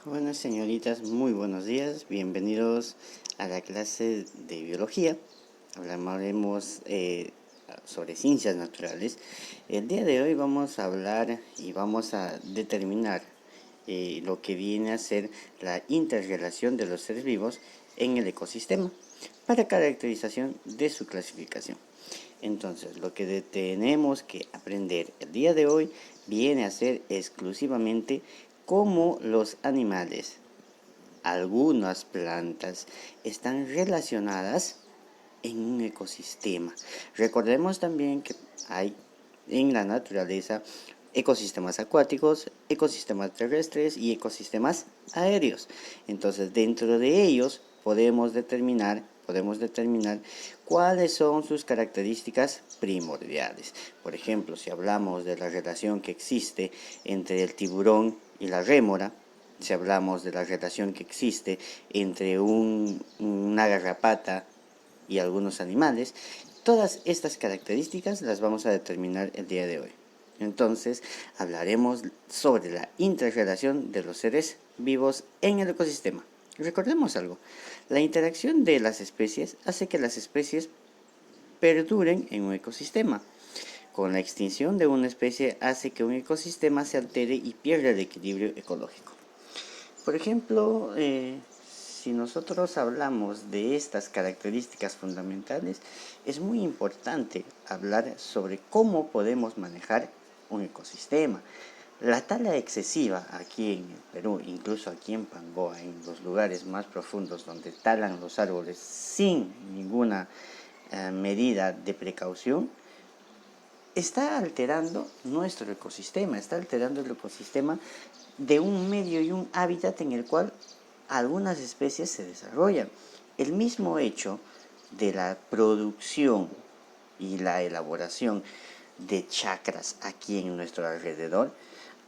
Buenas señoritas, muy buenos días, bienvenidos a la clase de biología. Hablaremos sobre ciencias naturales. El día de hoy vamos a hablar y vamos a determinar lo que viene a ser la interrelación de los seres vivos en el ecosistema para caracterización de su clasificación. Entonces, lo que tenemos que aprender el día de hoy viene a ser exclusivamente cómo los animales, algunas plantas, están relacionadas en un ecosistema. Recordemos también que hay en la naturaleza ecosistemas acuáticos, ecosistemas terrestres y ecosistemas aéreos. Entonces, dentro de ellos podemos determinar cuáles son sus características primordiales. Por ejemplo, si hablamos de la relación que existe entre el tiburón y la rémora, si hablamos de la relación que existe entre una garrapata y algunos animales, todas estas características las vamos a determinar el día de hoy. Entonces, hablaremos sobre la interrelación de los seres vivos en el ecosistema. Recordemos algo, la interacción de las especies hace que las especies perduren en un ecosistema. Con la extinción de una especie hace que un ecosistema se altere y pierda el equilibrio ecológico. Por ejemplo, si nosotros hablamos de estas características fundamentales, es muy importante hablar sobre cómo podemos manejar un ecosistema. La tala excesiva aquí en el Perú, incluso aquí en Pangoa, en los lugares más profundos donde talan los árboles sin ninguna medida de precaución, está alterando nuestro ecosistema, está alterando el ecosistema de un medio y un hábitat en el cual algunas especies se desarrollan. El mismo hecho de la producción y la elaboración de chacras aquí en nuestro alrededor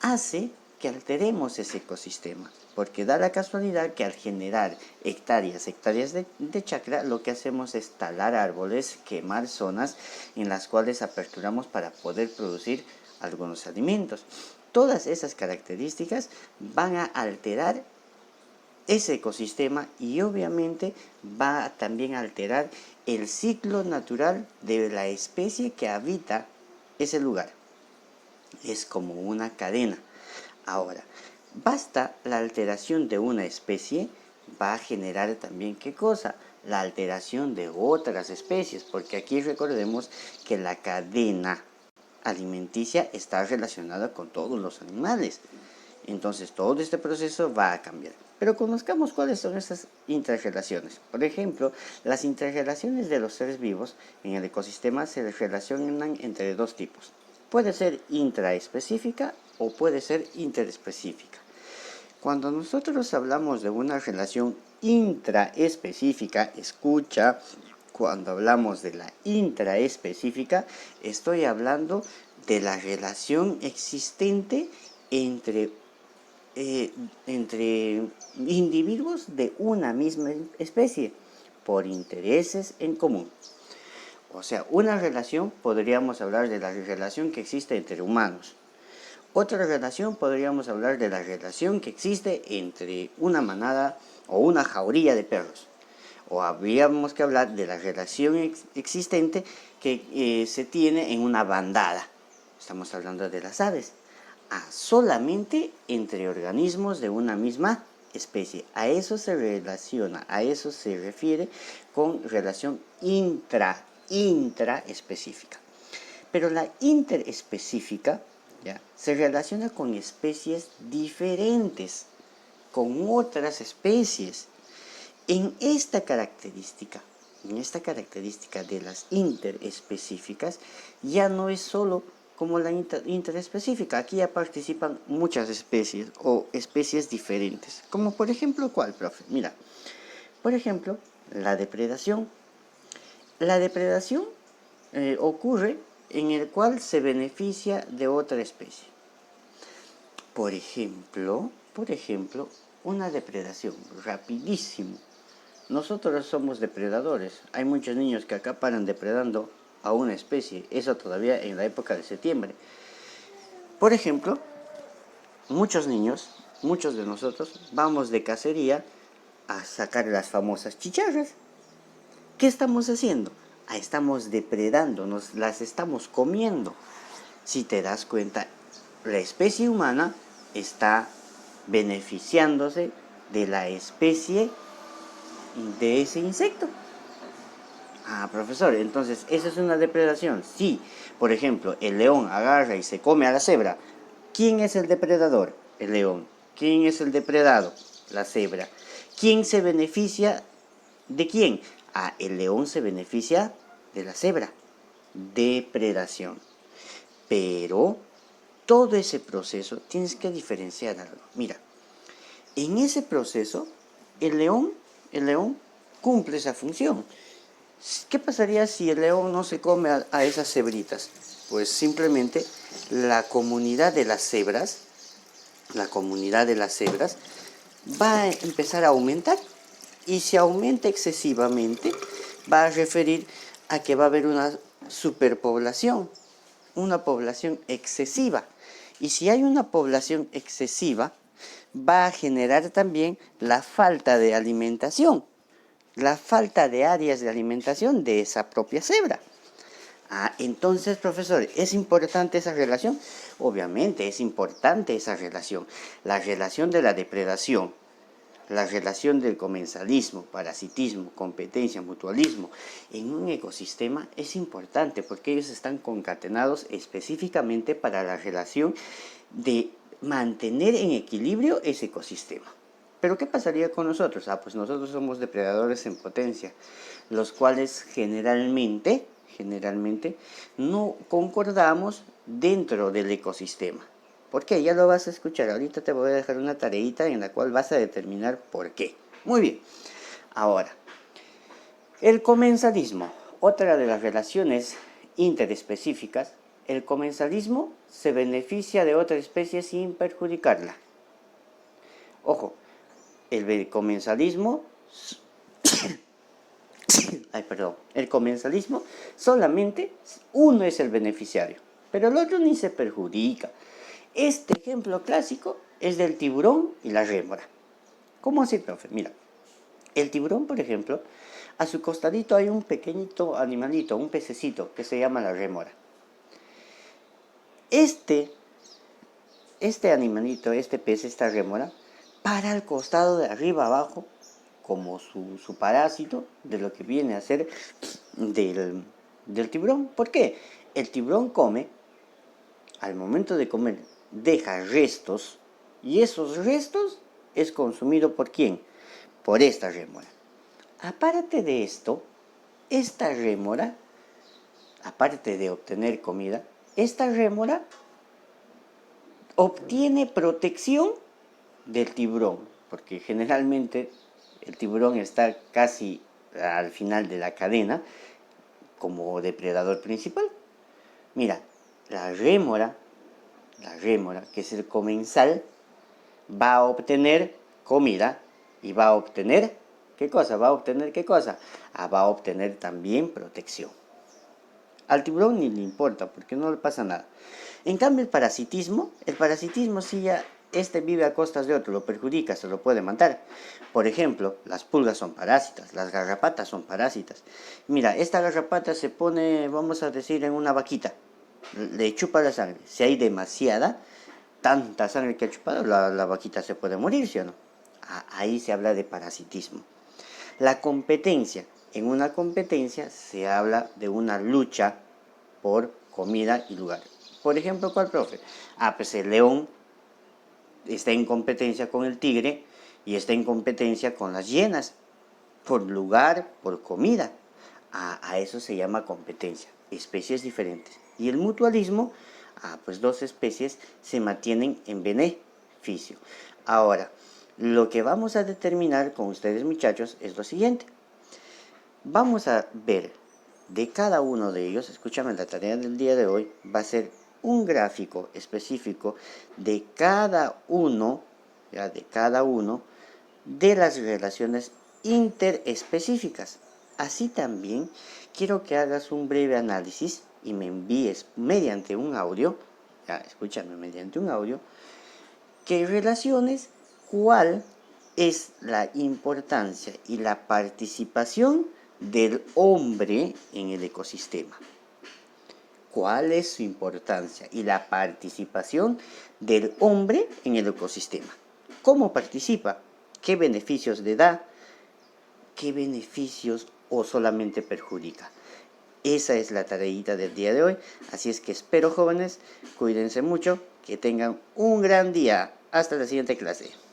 hace que alteremos ese ecosistema, porque da la casualidad que al generar hectáreas de chacra, lo que hacemos es talar árboles, quemar zonas en las cuales aperturamos para poder producir algunos alimentos. Todas esas características van a alterar ese ecosistema y obviamente va también a alterar el ciclo natural de la especie que habita ese lugar. Es como una cadena. Ahora, basta la alteración de una especie, va a generar también ¿qué cosa? La alteración de otras especies, porque aquí recordemos que la cadena alimenticia está relacionada con todos los animales. Entonces todo este proceso va a cambiar. Pero conozcamos cuáles son estas interrelaciones. Por ejemplo, las interrelaciones de los seres vivos en el ecosistema se relacionan entre dos tipos. Puede ser intraespecífica o puede ser interespecífica. Cuando nosotros hablamos de una relación intraespecífica, escucha, cuando hablamos de la intraespecífica, estoy hablando de la relación existente entre individuos de una misma especie por intereses en común. O sea, una relación, podríamos hablar de la relación que existe entre humanos. Otra relación, podríamos hablar de la relación que existe entre una manada o una jauría de perros. O habríamos que hablar de la relación existente que se tiene en una bandada. Estamos hablando de las aves. Solamente entre organismos de una misma especie. A eso se relaciona, a eso se refiere con relación intraespecífica. Pero la interespecífica ¿ya? Se relaciona con especies diferentes, con otras especies. En esta característica de las interespecíficas, ya no es solo como la interespecífica. Aquí ya participan muchas especies o especies diferentes. Como por ejemplo, ¿cuál, profe? Mira, por ejemplo, la depredación. La depredación ocurre en el cual se beneficia de otra especie. Por ejemplo, una depredación, rapidísimo. Nosotros somos depredadores. Hay muchos niños que acaparan depredando a una especie. Eso todavía en la época de septiembre. Por ejemplo, muchos niños muchos de nosotros vamos de cacería a sacar las famosas chicharras. ¿Qué estamos haciendo? Estamos depredando, nos las estamos comiendo. Si te das cuenta, la especie humana está beneficiándose de la especie de ese insecto. Profesor, entonces, ¿esa es una depredación? Sí. Por ejemplo, el león agarra y se come a la cebra. ¿Quién es el depredador? El león. ¿Quién es el depredado? La cebra. ¿Quién se beneficia de quién? El león se beneficia de la cebra. Depredación. Pero todo ese proceso tienes que diferenciar algo. Mira, en ese proceso, el león cumple esa función. ¿Qué pasaría si el león no se come a esas cebritas? Pues simplemente la comunidad de las cebras va a empezar a aumentar. Y si aumenta excesivamente, va a referir a que va a haber una superpoblación, una población excesiva. Y si hay una población excesiva, va a generar también la falta de alimentación, la falta de áreas de alimentación de esa propia cebra. Entonces, profesor, ¿es importante esa relación? Obviamente es importante esa relación. La relación de la depredación, la relación del comensalismo, parasitismo, competencia, mutualismo en un ecosistema es importante porque ellos están concatenados específicamente para la relación de mantener en equilibrio ese ecosistema. Pero ¿qué pasaría con nosotros? Pues nosotros somos depredadores en potencia, los cuales generalmente no concordamos dentro del ecosistema. ¿Por qué? Ya lo vas a escuchar. Ahorita te voy a dejar una tareita en la cual vas a determinar por qué. Muy bien. Ahora, el comensalismo. Otra de las relaciones interespecíficas. El comensalismo se beneficia de otra especie sin perjudicarla. Ojo, el comensalismo... El comensalismo solamente uno es el beneficiario, pero el otro ni se perjudica. Este ejemplo clásico es del tiburón y la rémora. ¿Cómo así, profe? Mira, el tiburón, por ejemplo, a su costadito hay un pequeñito animalito, un pececito que se llama la rémora. Este animalito, este pez, esta rémora, para al costado de arriba abajo, como su parásito de lo que viene a ser del tiburón. ¿Por qué? El tiburón come, al momento de comer, deja restos, y esos restos es consumido ¿por quién? Por esta rémora. Aparte de esto, esta rémora, aparte de obtener comida, esta rémora obtiene protección del tiburón, porque generalmente el tiburón está casi al final de la cadena como depredador principal. Mira, la rémora, que es el comensal, va a obtener comida y va a obtener, ¿qué cosa? Va a obtener también protección. Al tiburón ni le importa porque no le pasa nada. En cambio el parasitismo sí ya vive a costas de otro, lo perjudica, se lo puede matar. Por ejemplo, las pulgas son parásitas, las garrapatas son parásitas. Mira, esta garrapata se pone, vamos a decir, en una vaquita, le chupa la sangre. Si hay tanta sangre que ha chupado, la vaquita se puede morir, ¿sí o no? Ahí se habla de parasitismo. La competencia. En una competencia se habla de una lucha por comida y lugar. Por ejemplo, ¿cuál, profe? Pues el león está en competencia con el tigre y está en competencia con las hienas por lugar, por comida. A eso se llama competencia, especies diferentes. Y el mutualismo, pues dos especies se mantienen en beneficio. Ahora, lo que vamos a determinar con ustedes, muchachos, es lo siguiente. Vamos a ver de cada uno de ellos, escúchame, la tarea del día de hoy va a ser un gráfico específico de cada uno de las relaciones interespecíficas. Así también quiero que hagas un breve análisis y me envíes mediante un audio, mediante un audio, que relaciones cuál es la importancia y la participación del hombre en el ecosistema. ¿Cuál es su importancia y la participación del hombre en el ecosistema? ¿Cómo participa? ¿Qué beneficios le da? ¿Qué beneficios o solamente perjudica? Esa es la tareita del día de hoy. Así es que espero, jóvenes, cuídense mucho, que tengan un gran día. Hasta la siguiente clase.